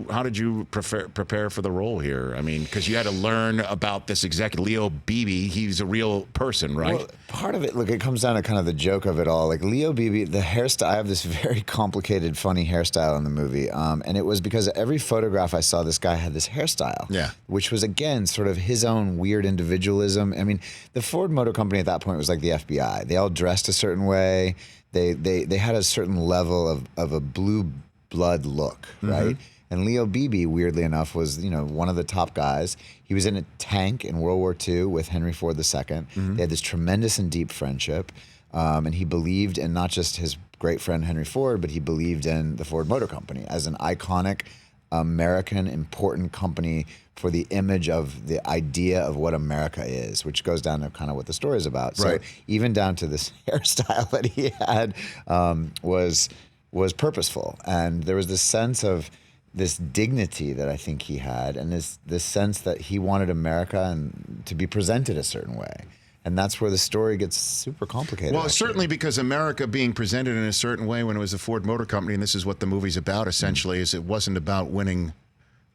prepare for the role here? I mean, because you had to learn about this executive, Leo Beebe. He's a real person, right? Well, part of it, look, it comes down to kind of the joke of it all. Like Leo Beebe, the hairstyle, I have this very complicated, funny hairstyle in the movie. And it was because every photograph I saw, this guy had this hairstyle. Yeah. Which was, again, sort of his own weird individualism. I mean, the Ford Motor Company at that point was like the FBI. They all dressed a certain way. They had a certain level of a blue blood look, right? And Leo Beebe, weirdly enough, was one of the top guys. He was in a tank in World War II with Henry Ford II. They had this tremendous and deep friendship, and he believed in not just his great friend Henry Ford, but he believed in the Ford Motor Company as an iconic American important company for the image of the idea of what America is, which goes down to kind of what the story is about. Right. So even down to this hairstyle that he had was purposeful, and there was this sense of this dignity that I think he had, and this sense that he wanted America and to be presented a certain way. And that's where the story gets super complicated. Well, certainly because America being presented in a certain way when it was the Ford Motor Company, and this is what the movie's about essentially, is it wasn't about winning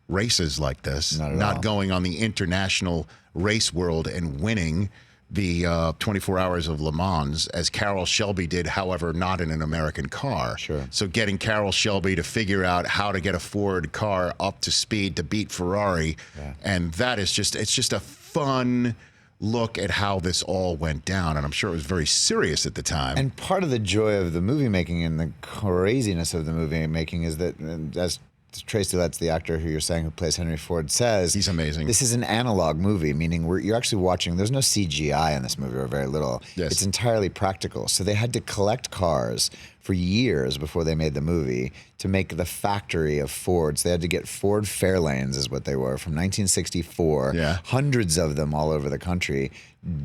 races like this, not going on the international race world and winning the 24 Hours of Le Mans, as Carroll Shelby did, however, not in an American car. Sure. So getting Carroll Shelby to figure out how to get a Ford car up to speed to beat Ferrari, and that is it's just a fun look at how this all went down, and I'm sure it was very serious at the time. And part of the joy of the movie making and the craziness of the movie making is that, as Tracy Letts, the actor who you're saying who plays Henry Ford, says, he's amazing. This is an analog movie, meaning you're actually watching. There's no CGI in this movie, or very little. Yes. It's entirely practical. So they had to collect cars for years before they made the movie to make the factory of Fords. They had to get Ford Fairlanes, is what they were, from 1964. Yeah. Hundreds of them all over the country.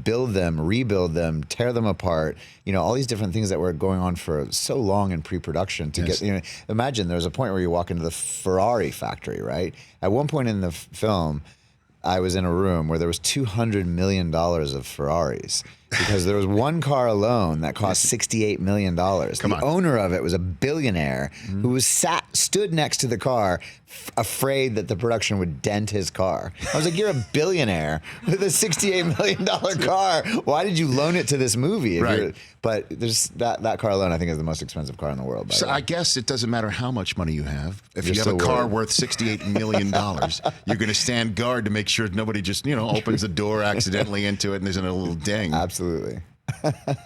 Build them, rebuild them, tear them apart. All these different things that were going on for so long in pre-production to get. Imagine there's a point where you walk into the Ferrari factory, right? At one point in the film, I was in a room where there was $200 million of Ferraris, because there was one car alone that cost $68 million. The owner of it was a billionaire who was stood next to the car, afraid that the production would dent his car. I was like, you're a billionaire with a $68 million car. Why did you loan it to this movie? Right. But there's that car alone, I think, is the most expensive car in the world. So I guess it doesn't matter how much money you have. If you have a still car worried. worth $68 million, you're going to stand guard to make sure nobody just, opens the door accidentally into it and there's a little ding. Absolutely.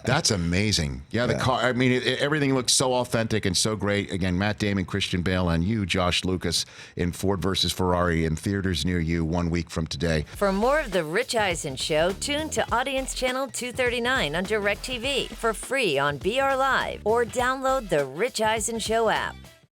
That's amazing. Yeah, the car, I mean, everything looks so authentic and so great. Again, Matt Damon, Christian Bale, and you, Josh Lucas, in Ford versus Ferrari in theaters near you 1 week from today. For more of The Rich Eisen Show, tune to Audience Channel 239 on DirecTV for free on BR Live, or download the Rich Eisen Show app.